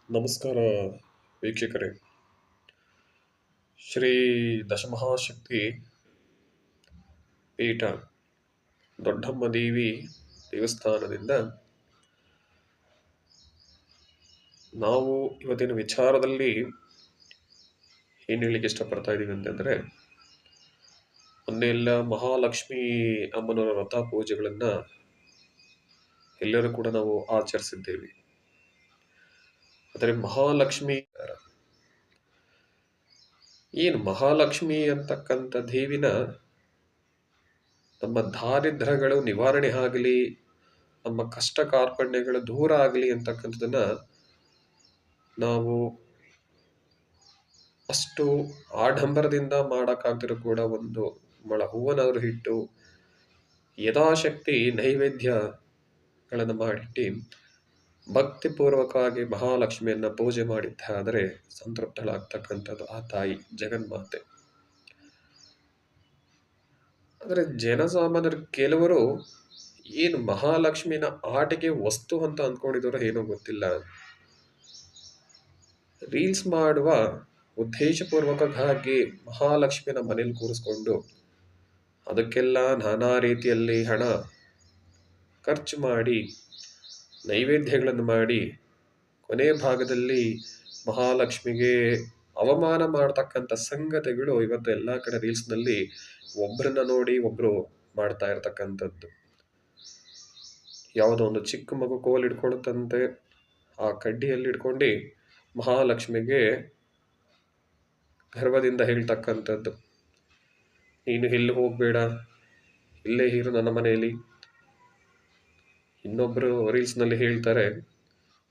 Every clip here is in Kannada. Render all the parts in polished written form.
ನಮಸ್ಕಾರ ವೀಕ್ಷಕರೇ. ಶ್ರೀ ದಶಮಹಾಶಕ್ತಿ ಪೀಠ ದೊಡ್ಡಮ್ಮ ದೇವಿ ದೇವಸ್ಥಾನದಿಂದ ನಾವು ಇವತ್ತಿನ ವಿಚಾರದಲ್ಲಿ ಏನು ಹೇಳಲಿಕ್ಕೆ ಇಷ್ಟಪಡ್ತಾ ಇದ್ದೀವಿ ಅಂತಂದರೆ, ಮೊನ್ನೆ ಎಲ್ಲ ಮಹಾಲಕ್ಷ್ಮಿ ಅಮ್ಮನವರ ವ್ರತ ಪೂಜೆಗಳನ್ನು ಎಲ್ಲರೂ ಕೂಡ ನಾವು ಆಚರಿಸಿದ್ದೇವೆ. ಆದರೆ ಮಹಾಲಕ್ಷ್ಮಿ ಏನು ಮಹಾಲಕ್ಷ್ಮಿ ಅಂತಕ್ಕಂಥ ದೇವಿನ ನಮ್ಮ ದಾರಿದ್ರ್ಯಗಳು ನಿವಾರಣೆ ಆಗಲಿ, ನಮ್ಮ ಕಷ್ಟ ಕಾರ್ಪಣ್ಯಗಳು ದೂರ ಆಗಲಿ ಅಂತಕ್ಕಂಥದ್ದನ್ನ ನಾವು ಅಷ್ಟು ಆಡಂಬರದಿಂದ ಮಾಡೋಕ್ಕಾಗ್ದಿರೂ ಕೂಡ ಒಂದು ಮೊಳ ಹೂವನಾದರೂ ಇಟ್ಟು ಯಥಾಶಕ್ತಿ ನೈವೇದ್ಯಗಳನ್ನು ಮಾಡಿಟ್ಟು ಭಕ್ತಿಪೂರ್ವಕವಾಗಿ ಮಹಾಲಕ್ಷ್ಮಿಯನ್ನ ಪೂಜೆ ಮಾಡಿದ್ದಾದರೆ ಸಂತೃಪ್ತಳಾಗ್ತಕ್ಕಂಥದ್ದು ಆ ತಾಯಿ ಜಗನ್ಮಾತೆ. ಆದರೆ ಜನಸಾಮಾನ್ಯರು ಕೆಲವರು ಏನು ಮಹಾಲಕ್ಷ್ಮಿನ ಆಟಿಕೆ ವಸ್ತು ಅಂತ ಅಂದ್ಕೊಂಡಿದ್ರು ಏನೋ ಗೊತ್ತಿಲ್ಲ. ರೀಲ್ಸ್ ಮಾಡುವ ಉದ್ದೇಶಪೂರ್ವಕವಾಗಿ ಮಹಾಲಕ್ಷ್ಮಿನ ಮನೇಲಿ ಕೂರಿಸ್ಕೊಂಡು ಅದಕ್ಕೆಲ್ಲ ನಾನಾ ರೀತಿಯಲ್ಲಿ ಹಣ ಖರ್ಚು ಮಾಡಿ ನೈವೇದ್ಯಗಳನ್ನು ಮಾಡಿ ಕೊನೆ ಭಾಗದಲ್ಲಿ ಮಹಾಲಕ್ಷ್ಮಿಗೆ ಅವಮಾನ ಮಾಡತಕ್ಕಂಥ ಸಂಗತಿಗಳು ಇವತ್ತು ಎಲ್ಲ ಕಡೆ ರೀಲ್ಸ್ನಲ್ಲಿ ಒಬ್ಬರನ್ನ ನೋಡಿ ಒಬ್ಬರು ಮಾಡ್ತಾ ಇರ್ತಕ್ಕಂಥದ್ದು. ಯಾವುದೋ ಒಂದು ಚಿಕ್ಕ ಮಗು ಕೋಲ್ ಹಿಡ್ಕೊಳುತ್ತಂತೆ, ಆ ಕಡ್ಡಿಯಲ್ಲಿ ಹಿಡ್ಕೊಂಡು ಮಹಾಲಕ್ಷ್ಮಿಗೆ ಗರ್ವದಿಂದ ಹೇಳ್ತಕ್ಕಂಥದ್ದು, ನೀನು ಎಲ್ಲಿ ಹೋಗಬೇಡ, ಇಲ್ಲೇ ಇರು ನನ್ನ ಮನೆಯಲ್ಲಿ. ಇನ್ನೊಬ್ಬರು ರೀಲ್ಸ್ನಲ್ಲಿ ಹೇಳ್ತಾರೆ,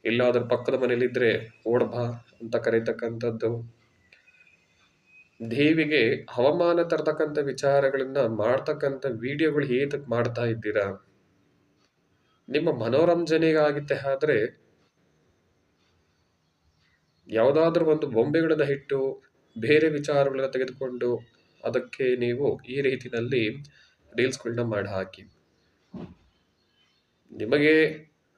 ಎಲ್ಲಾದ್ರೂ ಪಕ್ಕದ ಮನೇಲಿದ್ರೆ ಓಡಬಾ ಅಂತ ಕರೀತಕ್ಕಂಥದ್ದು. ದೇವಿಗೆ ಅವಮಾನ ತರತಕ್ಕಂಥ ವಿಚಾರಗಳನ್ನ ಮಾಡ್ತಕ್ಕಂಥ ವಿಡಿಯೋಗಳು ಏತಕ್ಕೆ ಮಾಡ್ತಾ ಇದ್ದೀರಾ? ನಿಮ್ಮ ಮನೋರಂಜನೆಗಾಗಿತ್ತೆ ಆದ್ರೆ ಯಾವುದಾದ್ರೂ ಒಂದು ಬೊಂಬೆಗಳನ್ನ ಇಟ್ಟು ಬೇರೆ ವಿಚಾರಗಳನ್ನ ತೆಗೆದುಕೊಂಡು ಅದಕ್ಕೆ ನೀವು ಈ ರೀತಿಯಲ್ಲಿ ರೀಲ್ಸ್ಗಳನ್ನ ಮಾಡಿ ಹಾಕಿ. ನಿಮಗೆ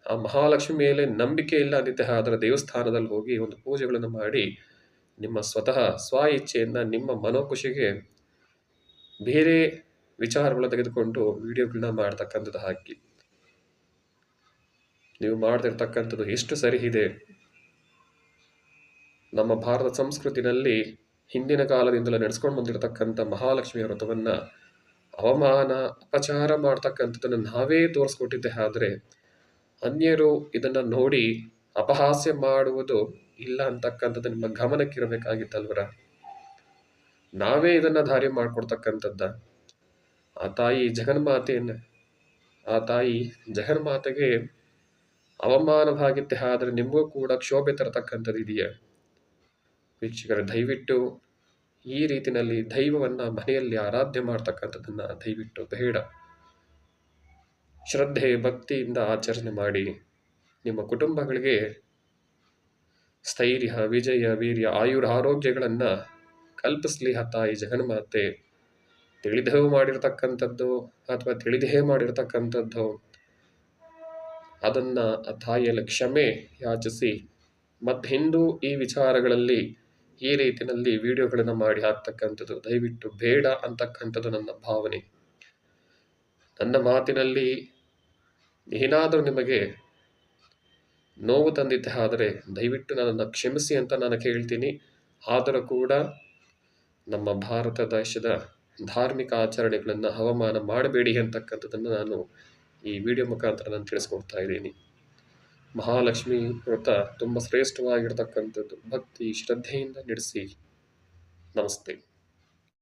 ಆ ಮಹಾಲಕ್ಷ್ಮಿ ಮೇಲೆ ನಂಬಿಕೆ ಇಲ್ಲ ಅಂದಿದ್ದೆ ಆದ್ರೆ ದೇವಸ್ಥಾನದಲ್ಲಿ ಹೋಗಿ ಒಂದು ಪೂಜೆಗಳನ್ನು ಮಾಡಿ ನಿಮ್ಮ ಸ್ವತಃ ಸ್ವ ಇಚ್ಛೆಯಿಂದ ನಿಮ್ಮ ಮನೋಖುಷಿಗೆ ಬೇರೆ ವಿಚಾರಗಳನ್ನ ತೆಗೆದುಕೊಂಡು ವಿಡಿಯೋಗಳನ್ನ ಮಾಡ್ತಕ್ಕಂಥದ್ದು ಹಾಕಿ. ನೀವು ಮಾಡ್ತಿರ್ತಕ್ಕಂಥದ್ದು ಎಷ್ಟು ಸರಿ ಇದೆ? ನಮ್ಮ ಭಾರತ ಸಂಸ್ಕೃತಿನಲ್ಲಿ ಹಿಂದಿನ ಕಾಲದಿಂದಲೂ ನಡೆಸ್ಕೊಂಡು ಬಂದಿರತಕ್ಕಂಥ ಮಹಾಲಕ್ಷ್ಮಿಯ ವ್ರತವನ್ನ ಅವಮಾನ ಅಪಚಾರ ಮಾಡ್ತಕ್ಕಂಥದ್ದನ್ನು ನಾವೇ ತೋರಿಸ್ಕೊಟ್ಟಿದ್ದೆ ಆದ್ರೆ ಅನ್ಯರು ಇದನ್ನ ನೋಡಿ ಅಪಹಾಸ್ಯ ಮಾಡುವುದು ಇಲ್ಲ ಅಂತಕ್ಕಂಥದ್ದು ನಿಮ್ಮ ಗಮನಕ್ಕಿರಬೇಕಾಗಿತ್ತಲ್ವರ. ನಾವೇ ಇದನ್ನ ದಾರಿ ಮಾಡ್ಕೊಡ್ತಕ್ಕಂಥದ್ದ. ಆ ತಾಯಿ ಜಗನ್ಮಾತೆಗೆ ಅವಮಾನವಾಗಿತ್ತೆ ಆದ್ರೆ ನಿಮಗೂ ಕೂಡ ಕ್ಷೋಭೆ ತರತಕ್ಕಂಥದ್ದು ಇದೆಯಾ? ವೀಕ್ಷಕರ, ದಯವಿಟ್ಟು ಈ ರೀತಿಯಲ್ಲಿ ದೈವವನ್ನ ಮನೆಯಲ್ಲಿ ಆರಾಧ್ಯ ಮಾಡ್ತಕ್ಕಂಥದ್ದನ್ನ ದಯವಿಟ್ಟು ಬೇಡ. ಶ್ರದ್ಧೆ ಭಕ್ತಿಯಿಂದ ಆಚರಣೆ ಮಾಡಿ ನಿಮ್ಮ ಕುಟುಂಬಗಳಿಗೆ ಸ್ಥೈರ್ಯ, ವಿಜಯ, ವೀರ್ಯ, ಆಯುರ, ಆರೋಗ್ಯಗಳನ್ನ ಕಲ್ಪಿಸ್ಲಿ ಆ ತಾಯಿ ಜಗನ್ಮಾತೆ. ತಿಳಿದೇ ಮಾಡಿರ್ತಕ್ಕಂಥದ್ದು ಅಥವಾ ತಿಳಿದೇ ಮಾಡಿರ್ತಕ್ಕಂಥದ್ದು ಅದನ್ನ ಆ ತಾಯಿಯಲ್ಲಿ ಕ್ಷಮೆ ಯಾಚಿಸಿ ಮತ್ತೆ ಹಿಂದೂ ಈ ವಿಚಾರಗಳಲ್ಲಿ ಈ ರೀತಿಯಲ್ಲಿ ವಿಡಿಯೋಗಳನ್ನು ಮಾಡಿ ಹಾಕ್ತಕ್ಕಂಥದ್ದು ದಯವಿಟ್ಟು ಬೇಡ ಅಂತಕ್ಕಂಥದ್ದು ನನ್ನ ಭಾವನೆ. ನನ್ನ ಮಾತಿನಲ್ಲಿ ಏನಾದರೂ ನಿಮಗೆ ನೋವು ತಂದಿದ್ದೆ ಆದರೆ ದಯವಿಟ್ಟು ನನ್ನನ್ನು ಕ್ಷಮಿಸಿ ಅಂತ ನಾನು ಕೇಳ್ತೀನಿ. ಆದರೂ ಕೂಡ ನಮ್ಮ ಭಾರತ ದೇಶದ ಧಾರ್ಮಿಕ ಆಚರಣೆಗಳನ್ನು ಅವಮಾನ ಮಾಡಬೇಡಿ ಅಂತಕ್ಕಂಥದ್ದನ್ನು ನಾನು ಈ ವಿಡಿಯೋ ಮುಖಾಂತರ ನಾನು ತಿಳಿಸ್ಕೊಡ್ತಾ ಇದ್ದೀನಿ. ಮಹಾಲಕ್ಷ್ಮಿ ವ್ರತ ತುಂಬ ಶ್ರೇಷ್ಠವಾಗಿರ್ತಕ್ಕಂಥದ್ದು. ಭಕ್ತಿ ಶ್ರದ್ಧೆಯಿಂದ ನಡೆಸಿ. ನಮಸ್ತೆ.